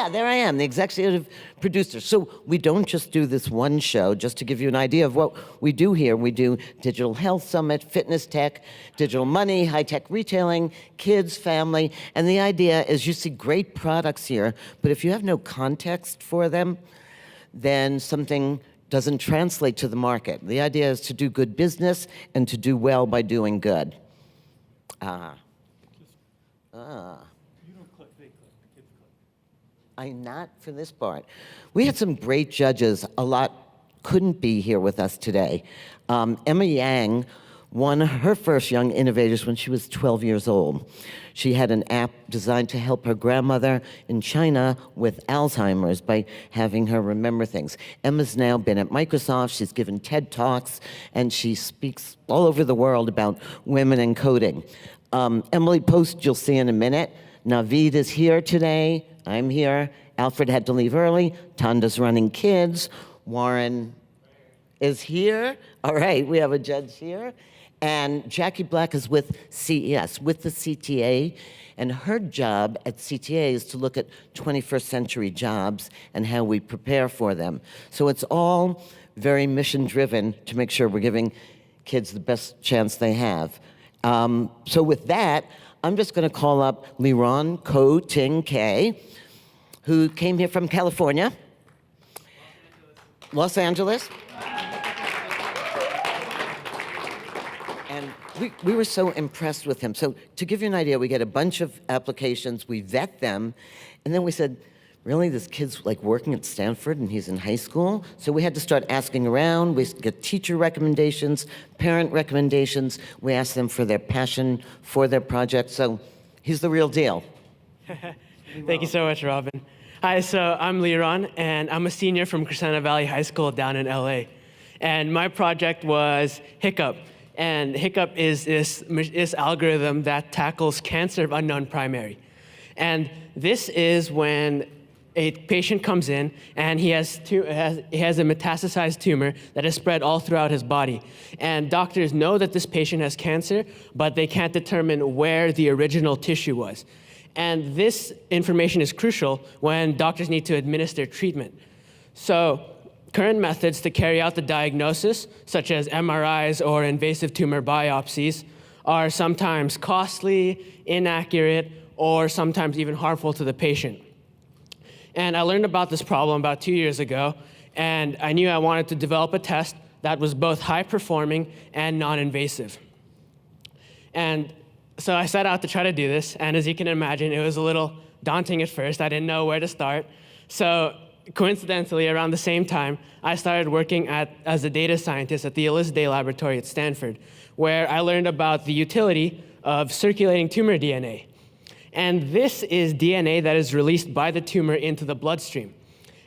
Yeah, there I am, the executive producer. So we don't just do this one show, just to give you an idea of what we do here. We do Digital Health Summit, Fitness Tech, Digital Money, High-Tech Retailing, Kids, Family. And the idea is you see great products here, but if you have no context for them, then something doesn't translate to the market. The idea is to do good business and to do well by doing good. You don't click, they click, the kids click. I'm not for this part. We had some great judges. A lot couldn't be here with us today. Emma Yang won her first Young Innovators when she was 12 years old. She had an app designed to help her grandmother in China with Alzheimer's by having her remember things. Emma's now been at Microsoft, she's given TED Talks, and she speaks all over the world about women in coding. Emily Post, you'll see in a minute. Naveed is here today, I'm here. Alfred had to leave early, Tanda's running kids. Warren is here. All right, we have a judge here. And Jackie Black is with CES, with the CTA, and her job at CTA is to look at 21st century jobs and how we prepare for them. So it's all very mission-driven to make sure we're giving kids the best chance they have. So with that, I'm just gonna call up Liron Ko Ting K, who came here from California. Los Angeles. And we were so impressed with him. So to give you an idea, we get a bunch of applications, we vet them, and then we said, really, this kid's like working at Stanford and he's in high school? So we had to start asking around. We get teacher recommendations, parent recommendations. We asked them for their passion for their project. So he's the real deal. Thank you so much, Robin. Hi, so I'm Liron, and I'm a senior from Crescenta Valley High School down in LA. And my project was Hiccup. And Hiccup is this algorithm that tackles cancer of unknown primary. And this is when a patient comes in and he has a metastasized tumor that has spread all throughout his body. And doctors know that this patient has cancer, but they can't determine where the original tissue was. And this information is crucial when doctors need to administer treatment. So current methods to carry out the diagnosis, such as MRIs or invasive tumor biopsies, are sometimes costly, inaccurate, or sometimes even harmful to the patient. And I learned about this problem about 2 years ago, and I knew I wanted to develop a test that was both high-performing and non-invasive. And so I set out to try to do this, and as you can imagine, it was a little daunting at first. I didn't know where to start. So coincidentally, around the same time, I started working as a data scientist at the Elizabeth Laboratory at Stanford, where I learned about the utility of circulating tumor DNA. And this is DNA that is released by the tumor into the bloodstream.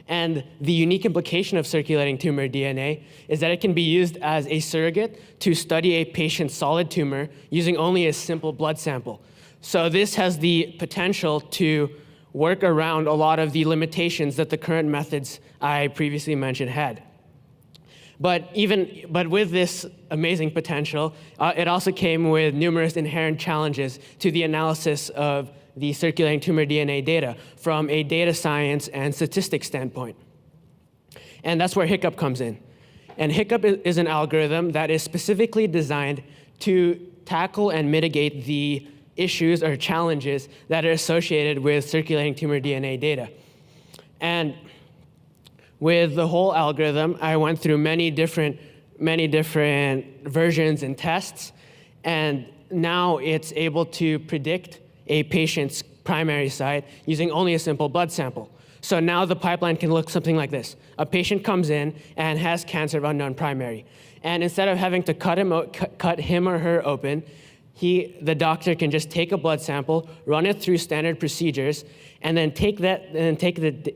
And the unique implication of circulating tumor DNA is that it can be used as a surrogate to study a patient's solid tumor using only a simple blood sample. So this has the potential to work around a lot of the limitations that the current methods I previously mentioned had. But with this amazing potential, it also came with numerous inherent challenges to the analysis of the circulating tumor DNA data from a data science and statistics standpoint. And that's where Hiccup comes in. And Hiccup is an algorithm that is specifically designed to tackle and mitigate the issues or challenges that are associated with circulating tumor DNA data. And with the whole algorithm, I went through many different versions and tests, and now it's able to predict a patient's primary site using only a simple blood sample. So now the pipeline can look something like this. A patient comes in and has cancer of unknown primary. And instead of having to cut him or her open, the doctor can just take a blood sample, run it through standard procedures, and then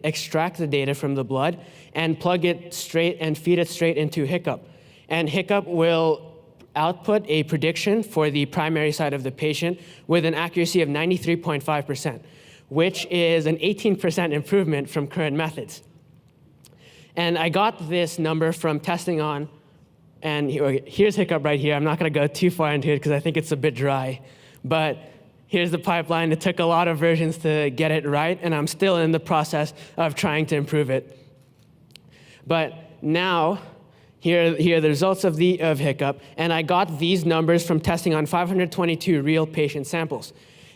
extract the data from the blood and plug it straight and feed it straight into Hiccup. And Hiccup will output a prediction for the primary side of the patient with an accuracy of 93.5%, which is an 18% improvement from current methods. And I got this number from testing on, and here's Hiccup right here. I'm not going to go too far into it because I think it's a bit dry. But here's the pipeline. It took a lot of versions to get it right, and I'm still in the process of trying to improve it. But now, here are the results of Hiccup, and I got these numbers from testing on 522 real patient samples.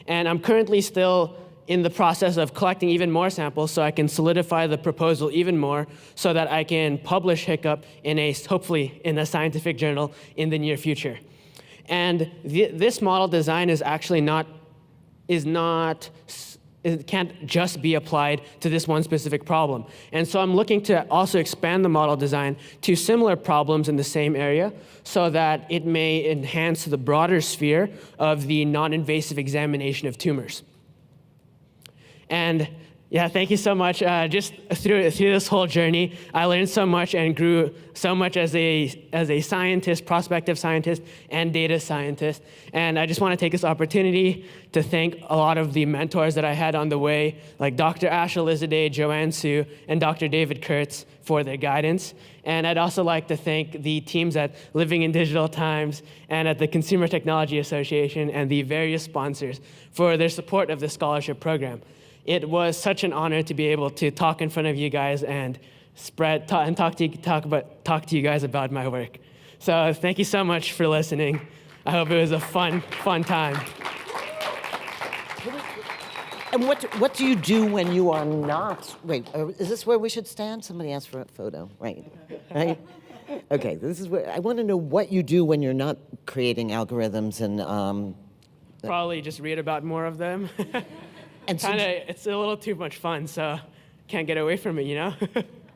And I'm currently still in the process of collecting even more samples so I can solidify the proposal even more so that I can publish Hiccup hopefully in a scientific journal in the near future. And this model design is actually it can't just be applied to this one specific problem. And so I'm looking to also expand the model design to similar problems in the same area so that it may enhance the broader sphere of the non-invasive examination of tumors. And yeah, thank you so much. Just through this whole journey, I learned so much and grew so much as a scientist, prospective scientist, and data scientist. And I just want to take this opportunity to thank a lot of the mentors that I had on the way, like Dr. Asha Lizaday, Joanne Su, and Dr. David Kurtz for their guidance. And I'd also like to thank the teams at Living in Digital Times and at the Consumer Technology Association and the various sponsors for their support of the scholarship program. It was such an honor to be able to talk in front of you guys and talk to you guys about my work. So thank you so much for listening. I hope it was a fun time. And what do you do when you are not? Wait, is this where we should stand? Somebody asked for a photo, right? Okay, this is where I want to know what you do when you're not creating algorithms and. Probably just read about more of them. And so it's a little too much fun, so can't get away from it, you know?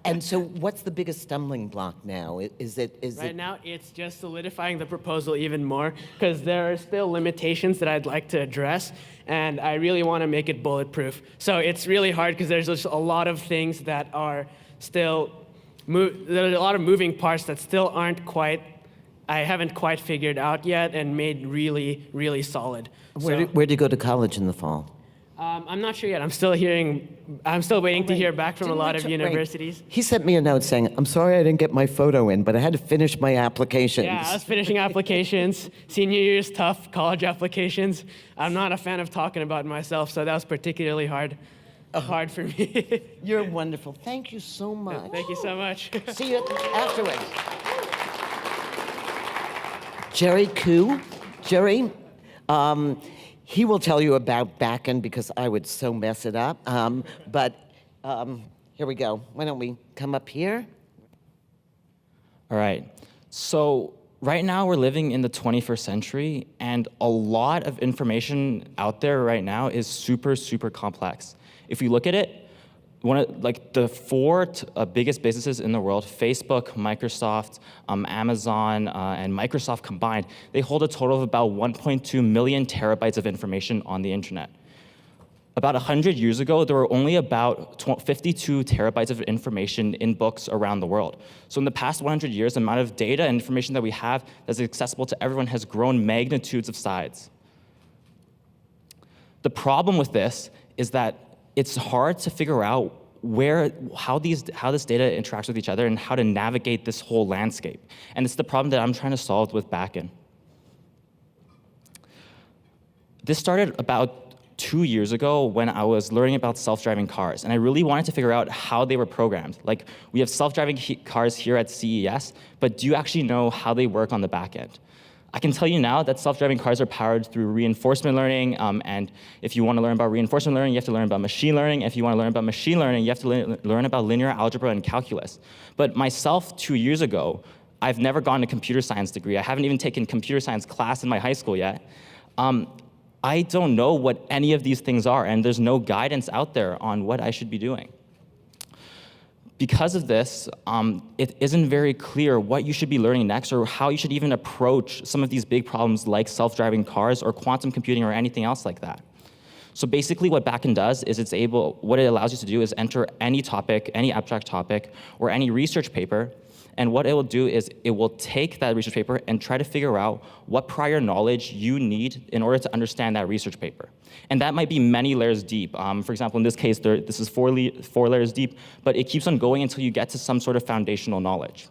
And so what's the biggest stumbling block now? Right now, it's just solidifying the proposal even more, because there are still limitations that I'd like to address, and I really want to make it bulletproof. So it's really hard, because there's just a lot of things that are still, there are a lot of moving parts that still I haven't quite figured out yet and made really, really solid. Where'd you go to college in the fall? I'm not sure yet. I'm still waiting to hear back from a lot of universities. He sent me a note saying, I'm sorry I didn't get my photo in, but I had to finish my applications. Yeah, I was finishing applications. Senior year is tough, college applications. I'm not a fan of talking about myself, so that was particularly hard for me. You're wonderful. Thank you so much. Thank you so much. See you afterwards. Jerry Koo. Jerry, he will tell you about backend because I would so mess it up. But here we go. Why don't we come up here? All right. So right now we're living in the 21st century, and a lot of information out there right now is super, super complex. If you look at it, the four biggest businesses in the world, Facebook, Microsoft, Amazon, and Microsoft combined, they hold a total of about 1.2 million terabytes of information on the internet. About 100 years ago, there were only about 52 terabytes of information in books around the world. So in the past 100 years, the amount of data and information that we have that's accessible to everyone has grown magnitudes of size. The problem with this is that it's hard to figure out how this data interacts with each other and how to navigate this whole landscape. And it's the problem that I'm trying to solve with backend. This started about 2 years ago when I was learning about self-driving cars, and I really wanted to figure out how they were programmed. Like, we have self-driving cars here at CES, but do you actually know how they work on the back end? I can tell you now that self-driving cars are powered through reinforcement learning, and if you want to learn about reinforcement learning, you have to learn about machine learning. If you want to learn about machine learning, you have to learn about linear algebra and calculus. But myself, 2 years ago, I've never gotten a computer science degree. I haven't even taken computer science class in my high school yet. I don't know what any of these things are, and there's no guidance out there on what I should be doing. Because of this, it isn't very clear what you should be learning next or how you should even approach some of these big problems like self-driving cars or quantum computing or anything else like that. So basically what backend does is what it allows you to do is enter any topic, any abstract topic, or any research paper, and what it will do is it will take that research paper and try to figure out what prior knowledge you need in order to understand that research paper. And that might be many layers deep. For example, in this case, this is four layers deep, but it keeps on going until you get to some sort of foundational knowledge.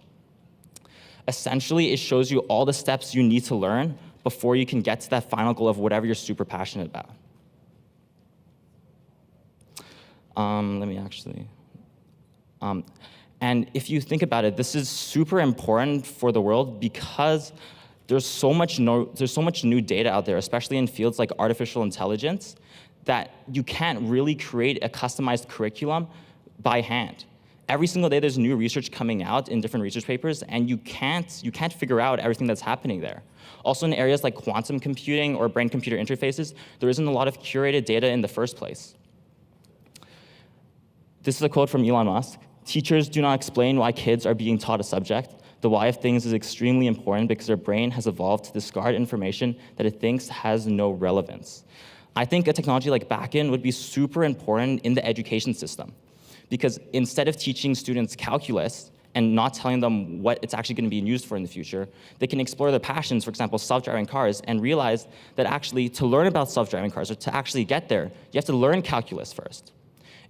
Essentially, it shows you all the steps you need to learn before you can get to that final goal of whatever you're super passionate about. Let me actually. And if you think about it, this is super important for the world because there's so much new data out there, especially in fields like artificial intelligence, that you can't really create a customized curriculum by hand. Every single day there's new research coming out in different research papers, and you can't figure out everything that's happening there. Also in areas like quantum computing or brain-computer interfaces, there isn't a lot of curated data in the first place. This is a quote from Elon Musk. "Teachers do not explain why kids are being taught a subject. The why of things is extremely important because their brain has evolved to discard information that it thinks has no relevance." I think a technology like backend would be super important in the education system, because instead of teaching students calculus and not telling them what it's actually going to be used for in the future, they can explore their passions, for example, self-driving cars, and realize that actually to learn about self-driving cars or to actually get there, you have to learn calculus first.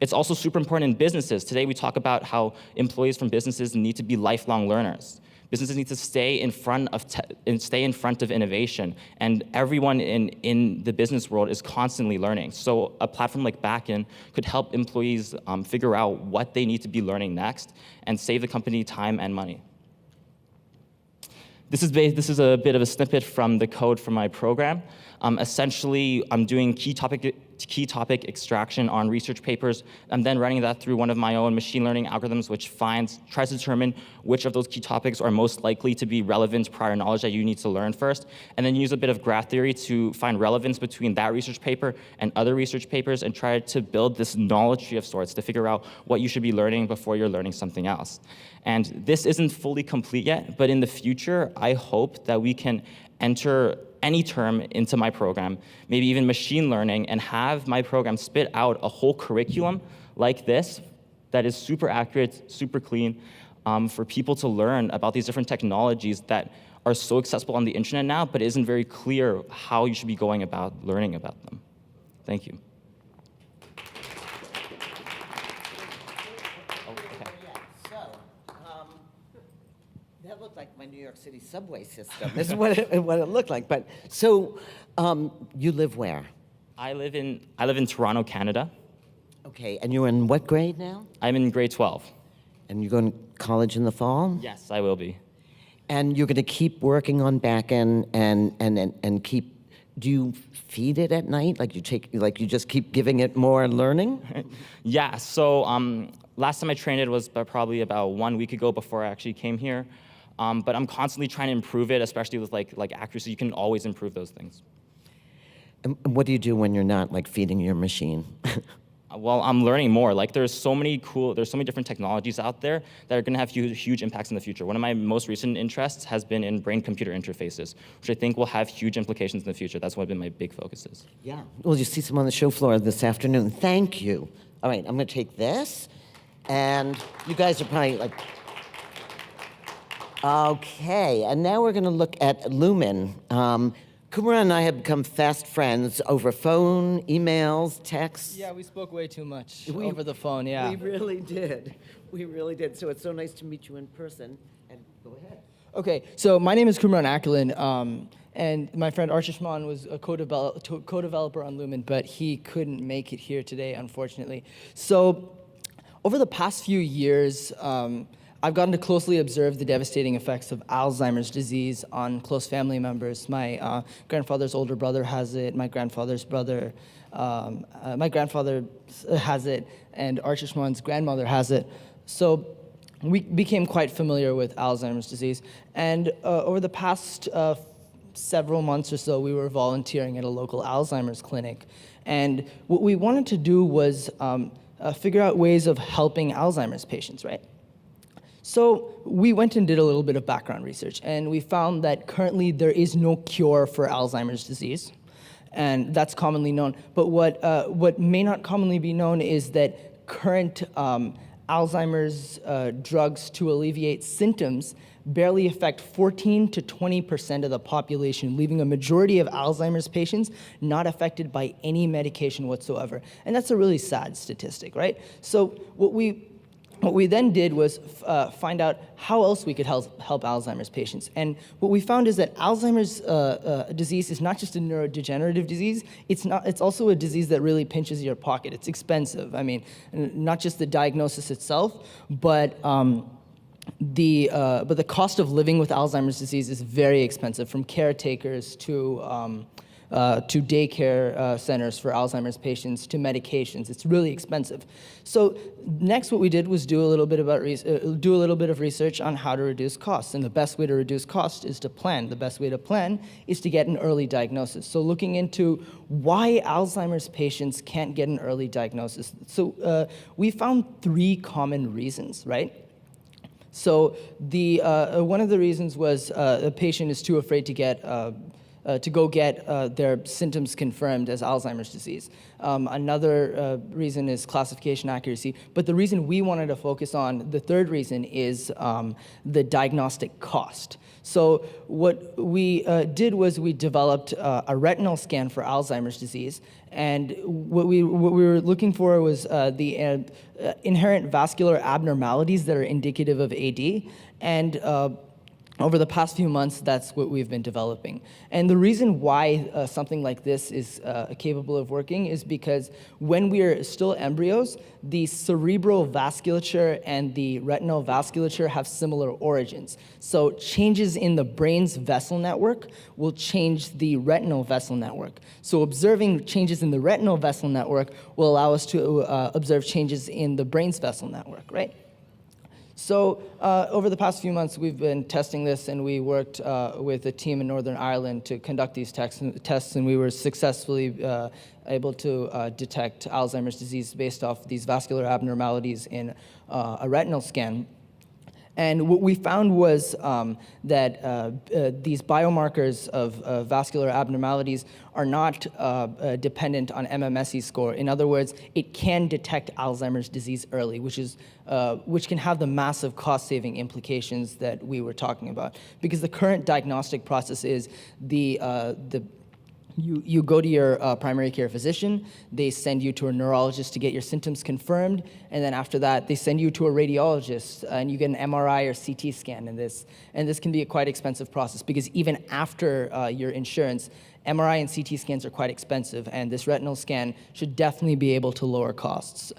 It's also super important in businesses. Today we talk about how employees from businesses need to be lifelong learners. Businesses need to stay in front of innovation, and everyone in the business world is constantly learning. So a platform like Backend could help employees figure out what they need to be learning next and save the company time and money. This is a bit of a snippet from the code for my program. Essentially, I'm doing key topic extraction on research papers. I'm then running that through one of my own machine learning algorithms, which tries to determine which of those key topics are most likely to be relevant to prior knowledge that you need to learn first, and then use a bit of graph theory to find relevance between that research paper and other research papers, and try to build this knowledge tree of sorts to figure out what you should be learning before you're learning something else. And this isn't fully complete yet, but in the future, I hope that we can enter any term into my program, maybe even machine learning, and have my program spit out a whole curriculum like this that is super accurate, super clean, for people to learn about these different technologies that are so accessible on the internet now, but it isn't very clear how you should be going about learning about them. Thank you. That looked like my New York City subway system. This is what it looked like. But so, you live where? I live in Toronto, Canada. Okay, and you're in what grade now? I'm in grade 12. And you're going to college in the fall? Yes, I will be. And you're going to keep working on backend and keep. Do you feed it at night? Like you just keep giving it more learning? Yeah. So last time I trained it was probably about 1 week ago before I actually came here. But I'm constantly trying to improve it, especially with like accuracy. You can always improve those things. And what do you do when you're not like feeding your machine? Well, I'm learning more. Like there's so many different technologies out there that are going to have huge impacts in the future. One of my most recent interests has been in brain-computer interfaces, which I think will have huge implications in the future. That's one of my big focuses. Yeah. Well, you see some on the show floor this afternoon. Thank you. All right, I'm going to take this, and you guys are probably like, okay. And now we're going to look at Lumen. Kumara and I have become fast friends over phone, emails, texts. Yeah, we spoke way too much over the phone, yeah. We really did. We really did. So it's so nice to meet you in person. And go ahead. Okay, so my name is Kumran Akelin, and my friend Archishman was a co-developer on Lumen, but he couldn't make it here today, unfortunately. So over the past few years, I've gotten to closely observe the devastating effects of Alzheimer's disease on close family members. My grandfather's older brother has it, my grandfather's brother, my grandfather has it, and Archishman's grandmother has it. So we became quite familiar with Alzheimer's disease. And over the past several months or so, we were volunteering at a local Alzheimer's clinic. And what we wanted to do was figure out ways of helping Alzheimer's patients, right? So we went and did a little bit of background research, and we found that currently there is no cure for Alzheimer's disease, and that's commonly known. But what may not commonly be known is that current Alzheimer's drugs to alleviate symptoms barely affect 14 to 20% of the population, leaving a majority of Alzheimer's patients not affected by any medication whatsoever. And that's a really sad statistic, right? So what we what we then did was find out how else we could help Alzheimer's patients. And what we found is that Alzheimer's disease is not just a neurodegenerative disease, it's also a disease that really pinches your pocket. It's expensive. I mean, not just the diagnosis itself, but the cost of living with Alzheimer's disease is very expensive, from caretakers to daycare centers for Alzheimer's patients to medications. It's really expensive. So next, what we did was do a little bit of research on how to reduce costs. And the best way to reduce cost is to plan. The best way to plan is to get an early diagnosis. So looking into why Alzheimer's patients can't get an early diagnosis. So we found 3 common reasons, right? So one of the reasons was a patient is too afraid to go get their symptoms confirmed as Alzheimer's disease. Another reason is classification accuracy. But the reason we wanted to focus on, the third reason, is the diagnostic cost. So what we did was we developed a retinal scan for Alzheimer's disease. And what we were looking for was the inherent vascular abnormalities that are indicative of AD. And over the past few months, that's what we've been developing. And the reason why something like this is capable of working is because when we are still embryos, the cerebral vasculature and the retinal vasculature have similar origins. So changes in the brain's vessel network will change the retinal vessel network. So observing changes in the retinal vessel network will allow us to observe changes in the brain's vessel network, right? So over the past few months, we've been testing this, and we worked with a team in Northern Ireland to conduct these tests, and we were successfully able to detect Alzheimer's disease based off these vascular abnormalities in a retinal scan. And what we found was that these biomarkers of vascular abnormalities are not dependent on MMSE score. In other words, it can detect Alzheimer's disease early, which can have the massive cost-saving implications that we were talking about. Because the current diagnostic process is you go to your primary care physician, they send you to a neurologist to get your symptoms confirmed, and then after that, they send you to a radiologist, and you get an MRI or CT scan. And this can be a quite expensive process, because even after your insurance, MRI and CT scans are quite expensive, and this retinal scan should definitely be able to lower costs.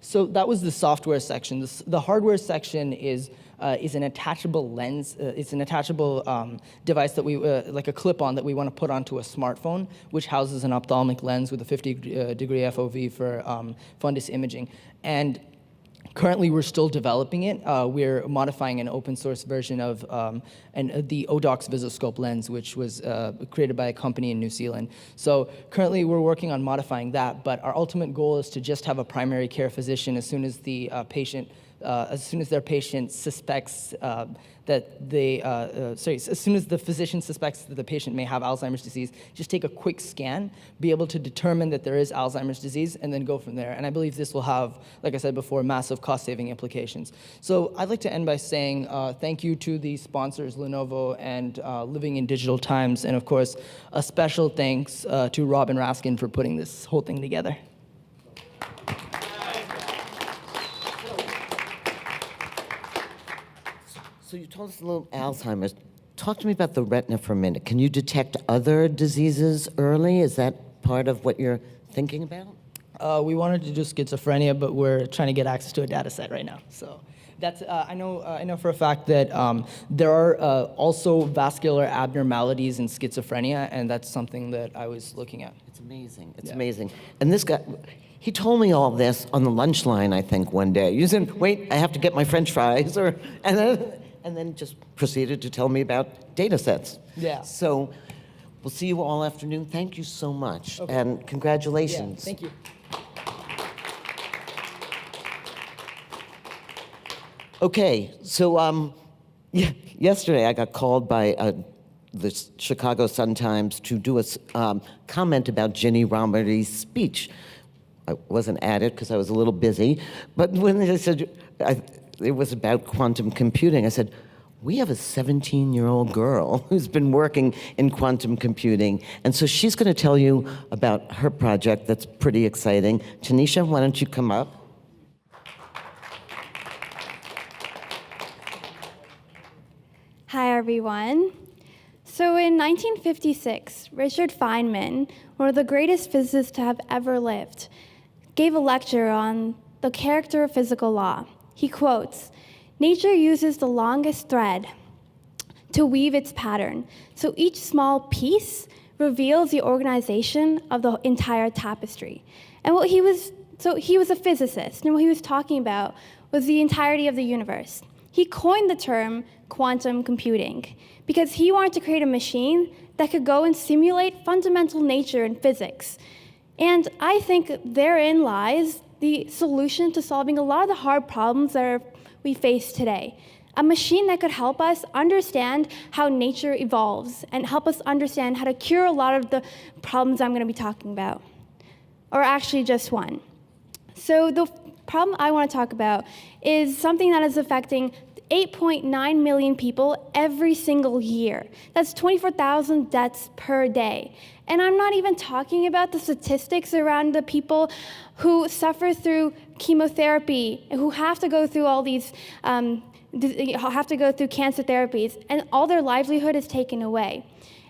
So that was the software section. The hardware section is an attachable lens. It's an attachable device that we, like a clip-on that we want to put onto a smartphone, which houses an ophthalmic lens with a 50-degree FOV for fundus imaging. And currently, we're still developing it. We're modifying an open-source version of the Odox Visoscope lens, which was created by a company in New Zealand. So currently, we're working on modifying that, but our ultimate goal is to just have a primary care physician as soon as the as soon as their patient suspects that they, as soon as the physician suspects that the patient may have Alzheimer's disease, just take a quick scan, be able to determine that there is Alzheimer's disease, and then go from there. And I believe this will have, like I said before, massive cost-saving implications. So I'd like to end by saying thank you to the sponsors, Lenovo and Living in Digital Times, and of course, a special thanks to Robin Raskin for putting this whole thing together. So you told us a little Alzheimer's. Talk to me about the retina for a minute. Can you detect other diseases early? Is that part of what you're thinking about? We wanted to do schizophrenia, but we're trying to get access to a data set right now. So that's I know for a fact that there are also vascular abnormalities in schizophrenia, and that's something that I was looking at. It's amazing. It's amazing. And this guy, he told me all this on the lunch line, I think, one day. You said, wait, I have to get my French fries, and then just proceeded to tell me about data sets. Yeah. So we'll see you all afternoon. Thank you so much, and congratulations. Yeah, thank you. Okay, so yesterday I got called by the Chicago Sun-Times to do a comment about Ginny Rometty's speech. I wasn't at it because I was a little busy, but when they said it was about quantum computing, I said, we have a 17-year-old girl who's been working in quantum computing, and so she's going to tell you about her project that's pretty exciting. Tanisha, why don't you come up? everyone. So in 1956, Richard Feynman, one of the greatest physicists to have ever lived, gave a lecture on the character of physical law. He quotes, "Nature uses the longest thread to weave its pattern, so each small piece reveals the organization of the entire tapestry." And he was a physicist, and what he was talking about was the entirety of the universe. He coined the term quantum computing because he wanted to create a machine that could go and simulate fundamental nature in physics. And I think therein lies the solution to solving a lot of the hard problems that we face today. A machine that could help us understand how nature evolves and help us understand how to cure a lot of the problems I'm going to be talking about, or actually just one. So the problem I want to talk about is something that is affecting 8.9 million people every single year. That's 24,000 deaths per day. And I'm not even talking about the statistics around the people who suffer through chemotherapy, who have to go through all these, have to go through cancer therapies, and all their livelihood is taken away.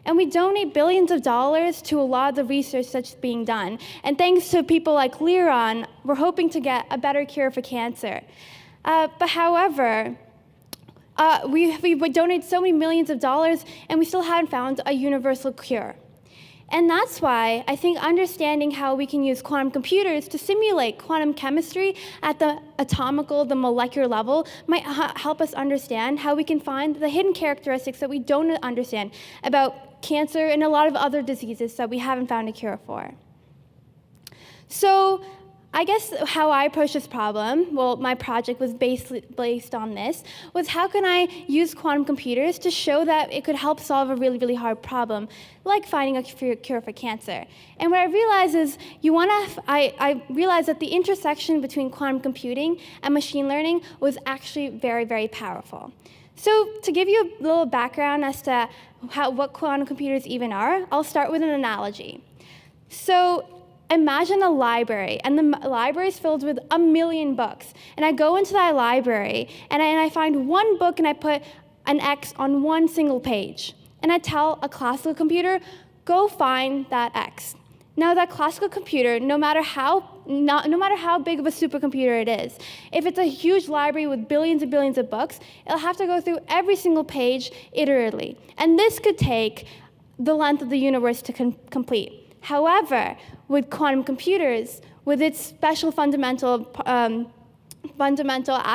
And we donate billions of dollars to a lot of the research that's being done. And thanks to people like Liron, we're hoping to get a better cure for cancer. But however, we donate so many millions of dollars, and we still haven't found a universal cure. And that's why I think understanding how we can use quantum computers to simulate quantum chemistry at the atomical, the molecular level might help us understand how we can find the hidden characteristics that we don't understand about cancer and a lot of other diseases that we haven't found a cure for. So I guess how I approach this problem, well, my project was based on this, was how can I use quantum computers to show that it could help solve a really, really hard problem, like finding a cure for cancer. And what I realized is I realized that the intersection between quantum computing and machine learning was actually very, very powerful. So to give you a little background as to what quantum computers even are, I'll start with an analogy. So imagine a library, and the library is filled with 1 million books. And I go into that library, and I find one book, and I put an X on one single page. And I tell a classical computer, go find that X. Now that classical computer, no matter how big of a supercomputer it is, if it's a huge library with billions and billions of books, it'll have to go through every single page iteratively. And this could take the length of the universe to complete. However, with quantum computers, with its special fundamental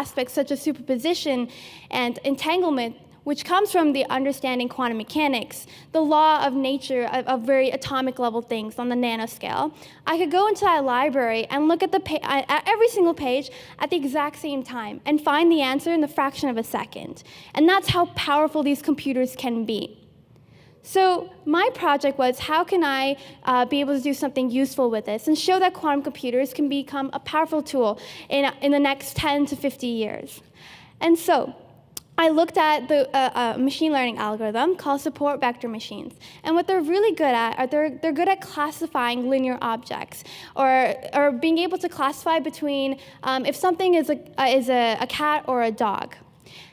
aspects such as superposition and entanglement, which comes from the understanding quantum mechanics, the law of nature of very atomic level things on the nanoscale, I could go into that library and look at at every single page at the exact same time and find the answer in the fraction of a second. And that's how powerful these computers can be. So my project was, how can I be able to do something useful with this and show that quantum computers can become a powerful tool in the next 10 to 50 years? And so I looked at the machine learning algorithm called support vector machines. And what they're really good at are they're good at classifying linear objects, or being able to classify between if something is a cat or a dog.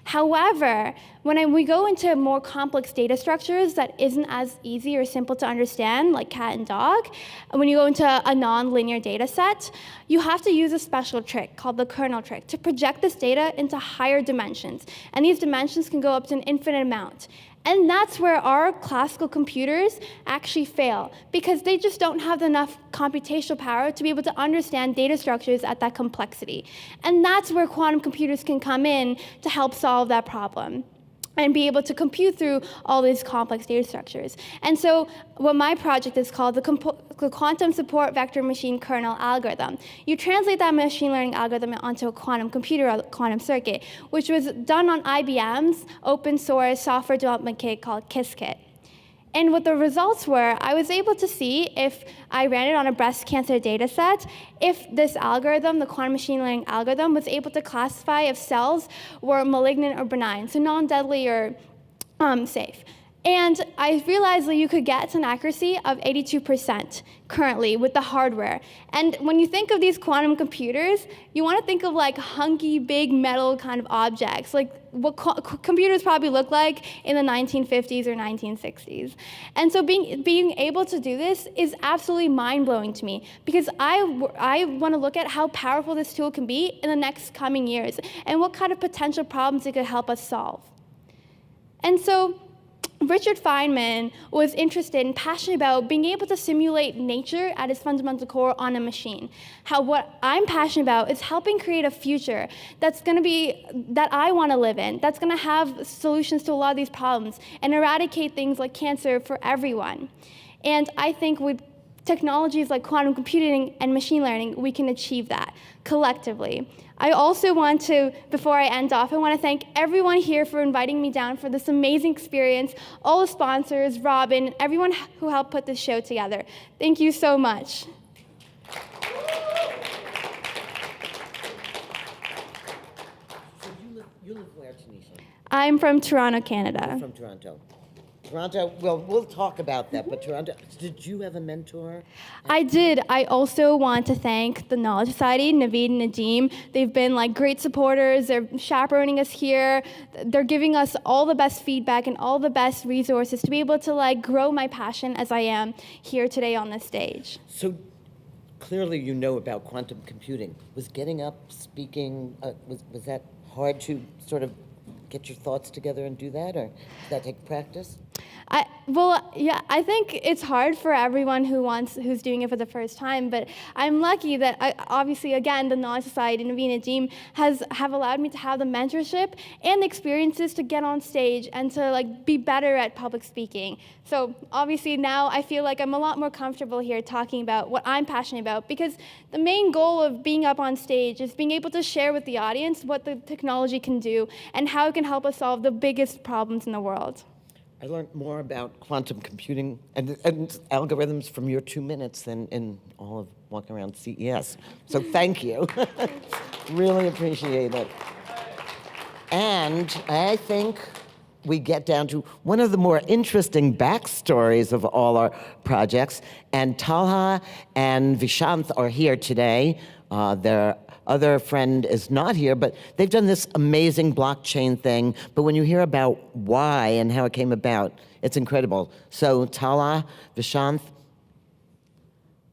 However, when we go into more complex data structures that isn't as easy or simple to understand, like cat and dog, when you go into a non-linear data set, you have to use a special trick called the kernel trick to project this data into higher dimensions. And these dimensions can go up to an infinite amount. And that's where our classical computers actually fail, because they just don't have enough computational power to be able to understand data structures at that complexity. And that's where quantum computers can come in to help solve that problem and be able to compute through all these complex data structures. And so what my project is called the quantum support vector machine kernel algorithm. You translate that machine learning algorithm onto a quantum computer or quantum circuit, which was done on IBM's open source software development kit called Qiskit. And what the results were, I was able to see, if I ran it on a breast cancer data set, if this algorithm, the quantum machine learning algorithm, was able to classify if cells were malignant or benign, so non-deadly or safe. And I realized that you could get to an accuracy of 82% currently with the hardware. And when you think of these quantum computers, you want to think of like hunky, big metal kind of objects, like what computers probably look like in the 1950s or 1960s. And so being able to do this is absolutely mind-blowing to me, because I want to look at how powerful this tool can be in the next coming years and what kind of potential problems it could help us solve. And so Richard Fineman was interested and passionate about being able to simulate nature at its fundamental core on a machine. How what I'm passionate about is helping create a future that I want to live in, that's going to have solutions to a lot of these problems and eradicate things like cancer for everyone. And I think with technologies like quantum computing and machine learning, we can achieve that collectively. I also want to, before I end off, I want to thank everyone here for inviting me down for this amazing experience, all the sponsors, Robin, everyone who helped put this show together. Thank you so much. So you live where, Tanisha? I'm from Toronto, Canada. From Toronto. Toronto, well, we'll talk about that, but Toronto, did you have a mentor? I did. I also want to thank the Knowledge Society, Naveed and Nadeem. They've been like great supporters. They're chaperoning us here. They're giving us all the best feedback and all the best resources to be able to like grow my passion as I am here today on this stage. So clearly you know about quantum computing. Was getting up, speaking, was that hard to sort of get your thoughts together and do that, or did that take practice? I think it's hard for everyone who's doing it for the first time, but I'm lucky that obviously, again, the Knowledge Society and Naveed and Nadeem have allowed me to have the mentorship and the experiences to get on stage and to like be better at public speaking. So obviously now I feel like I'm a lot more comfortable here talking about what I'm passionate about, because the main goal of being up on stage is being able to share with the audience what the technology can do and how it can help us solve the biggest problems in the world. I learned more about quantum computing and algorithms from your 2 minutes than in all of walking around CES. So thank you. Really appreciate it. And I think we get down to one of the more interesting backstories of all our projects. And Talha and Vishanth are here today. Their other friend is not here, but they've done this amazing blockchain thing. But when you hear about why and how it came about, it's incredible. So Talha, Vishanth.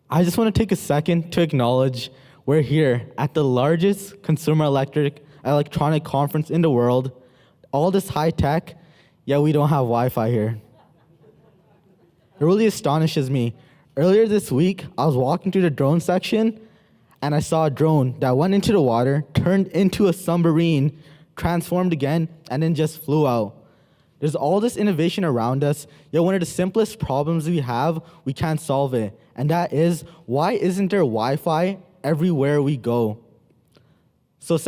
I just want to take a second to acknowledge we're here at the largest consumer electronic conference in the world. All this high tech, yet we don't have Wi-Fi here. It really astonishes me. Earlier this week, I was walking through the drone section, and I saw a drone that went into the water, turned into a submarine, transformed again, and then just flew out. There's all this innovation around us, yet one of the simplest problems we have, we can't solve it. And that is, why isn't there Wi-Fi everywhere we go? So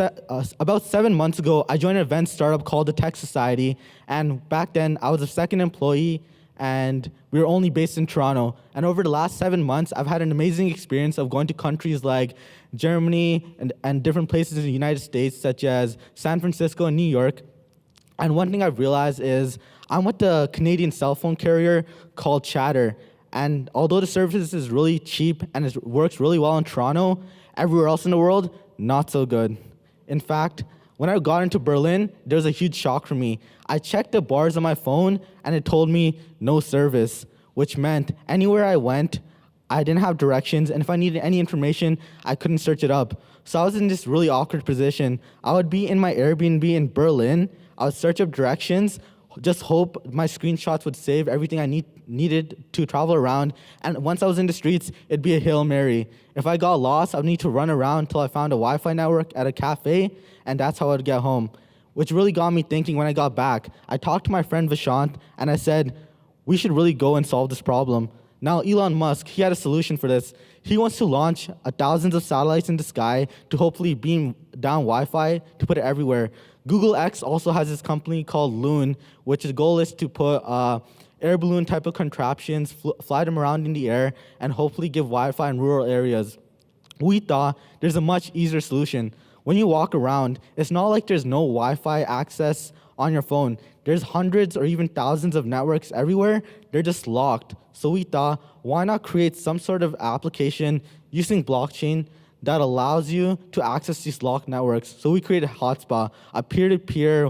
about 7 months ago, I joined an event startup called the Tech Society, and back then, I was a second employee, and we were only based in Toronto. And over the last 7 months, I've had an amazing experience of going to countries like Germany and different places in the United States, such as San Francisco and New York. And one thing I've realized is I'm with the Canadian cell phone carrier called Chatter. And although the service is really cheap and it works really well in Toronto, everywhere else in the world, not so good. In fact, when I got into Berlin, there was a huge shock for me. I checked the bars on my phone, and it told me no service, which meant anywhere I went, I didn't have directions, and if I needed any information, I couldn't search it up. So I was in this really awkward position. I would be in my Airbnb in Berlin, I would search up directions, just hope my screenshots would save everything I needed to travel around, and once I was in the streets, it'd be a Hail Mary. If I got lost, I'd need to run around until I found a Wi-Fi network at a cafe, and that's how I'd get home, which really got me thinking when I got back. I talked to my friend Vishanth, and I said, we should really go and solve this problem. Now, Elon Musk, he had a solution for this. He wants to launch thousands of satellites in the sky to hopefully beam down Wi-Fi to put it everywhere. Google X also has this company called Loon, which the goal is to put air balloon type of contraptions, fly them around in the air, and hopefully give Wi-Fi in rural areas. We thought there's a much easier solution. When you walk around, it's not like there's no Wi-Fi access on your phone. There's hundreds or even thousands of networks everywhere. They're just locked. So we thought, why not create some sort of application using blockchain that allows you to access these locked networks? So we created Hotspot, a peer-to-peer,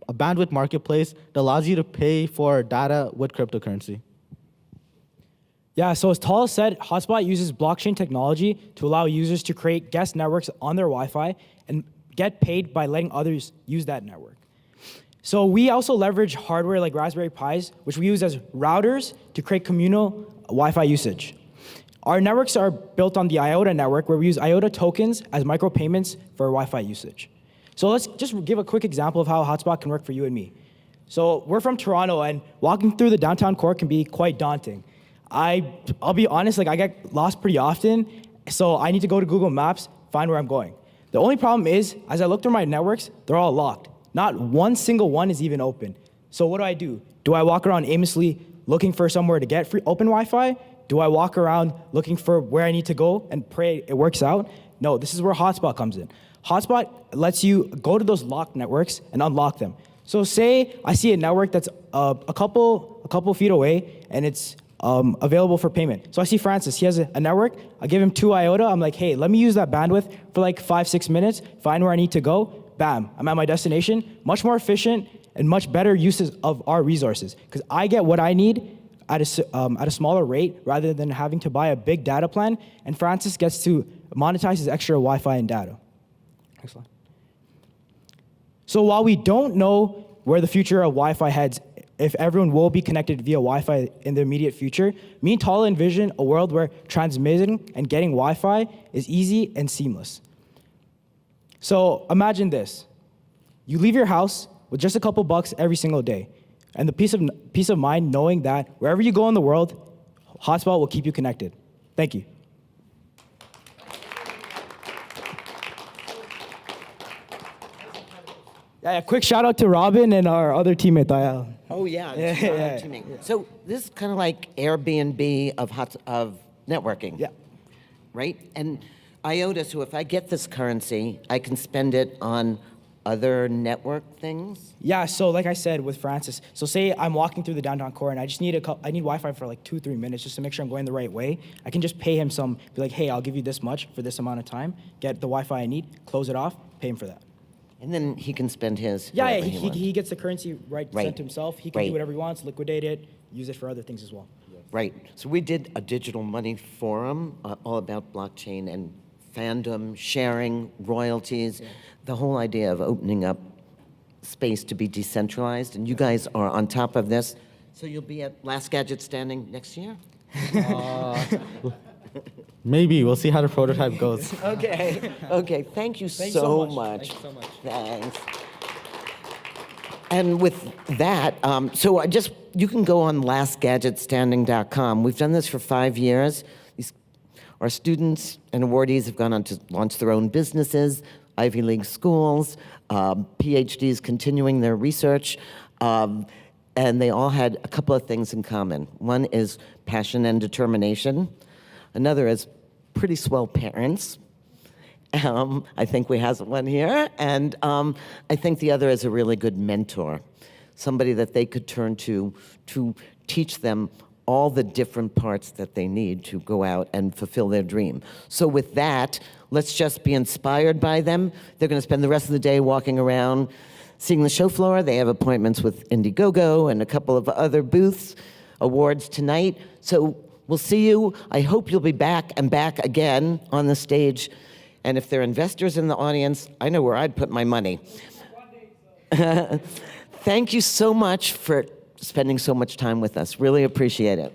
a bandwidth marketplace that allows you to pay for data with cryptocurrency. Yeah, so as Tal said, Hotspot uses blockchain technology to allow users to create guest networks on their Wi-Fi and get paid by letting others use that network. So we also leverage hardware like Raspberry Pis, which we use as routers to create communal Wi-Fi usage. Our networks are built on the IOTA network, where we use IOTA tokens as micropayments for Wi-Fi usage. So let's just give a quick example of how Hotspot can work for you and me. So we're from Toronto, and walking through the downtown core can be quite daunting. I'll be honest, like I get lost pretty often, so I need to go to Google Maps, find where I'm going. The only problem is, as I look through my networks, they're all locked. Not one single one is even open. So what do? Do I walk around aimlessly looking for somewhere to get free open Wi-Fi? Do I walk around looking for where I need to go and pray it works out? No, this is where Hotspot comes in. Hotspot lets you go to those locked networks and unlock them. So say I see a network that's a couple feet away and it's available for payment. So I see Francis, he has a network. I give him 2 IOTA. I'm like, hey, let me use that bandwidth for like 5-6 minutes, find where I need to go. Bam, I'm at my destination. Much more efficient and much better uses of our resources, because I get what I need at a smaller rate rather than having to buy a big data plan, and Francis gets to monetize his extra Wi-Fi and data. Next slide. So while we don't know where the future of Wi-Fi heads, if everyone will be connected via Wi-Fi in the immediate future, me and Tala envision a world where transmitting and getting Wi-Fi is easy and seamless. So imagine this. You leave your house with just a couple bucks every single day, and the peace of mind knowing that wherever you go in the world, Hotspot will keep you connected. Thank you. Yeah, quick shout out to Robin and our other teammate, Dayal. Oh, yeah. Yeah. So this is kind of like Airbnb of networking. Yeah. Right? And IOTA, so if I get this currency, I can spend it on other network things? Yeah, so like I said with Francis, so say I'm walking through the downtown core and I just need I need Wi-Fi for like 2-3 minutes just to make sure I'm going the right way. I can just pay him be like, hey, I'll give you this much for this amount of time, get the Wi-Fi I need, close it off, pay him for that. And then he can spend his. Yeah, wherever wants. he gets the currency right sent to himself. He can do whatever he wants, liquidate it, use it for other things as well. Right. So we did a digital money forum all about blockchain and fandom, sharing, royalties, the whole idea of opening up space to be decentralized. And you guys are on top of this. So you'll be at Last Gadget Standing next year? Maybe. We'll see how the prototype goes. Okay. Okay. Thank you Thanks so so much. much. Thanks so much. Thanks. And with that, so you can go on lastgadgetstanding.com. We've done this for 5 years. Our students and awardees have gone on to launch their own businesses, Ivy League schools, PhDs continuing their research, and they all had a couple of things in common. One is passion and determination. Another is pretty swell parents. I think we have one here. And I think the other is a really good mentor, somebody that they could turn to teach them all the different parts that they need to go out and fulfill their dream. So with that, let's just be inspired by them. They're going to spend the rest of the day walking around, seeing the show floor. They have appointments with Indiegogo and a couple of other booths, awards tonight. So we'll see you. I hope you'll be back and back again on the stage. And if there are investors in the audience, I know where I'd put my money. Thank you so much for spending so much time with us. Really appreciate it.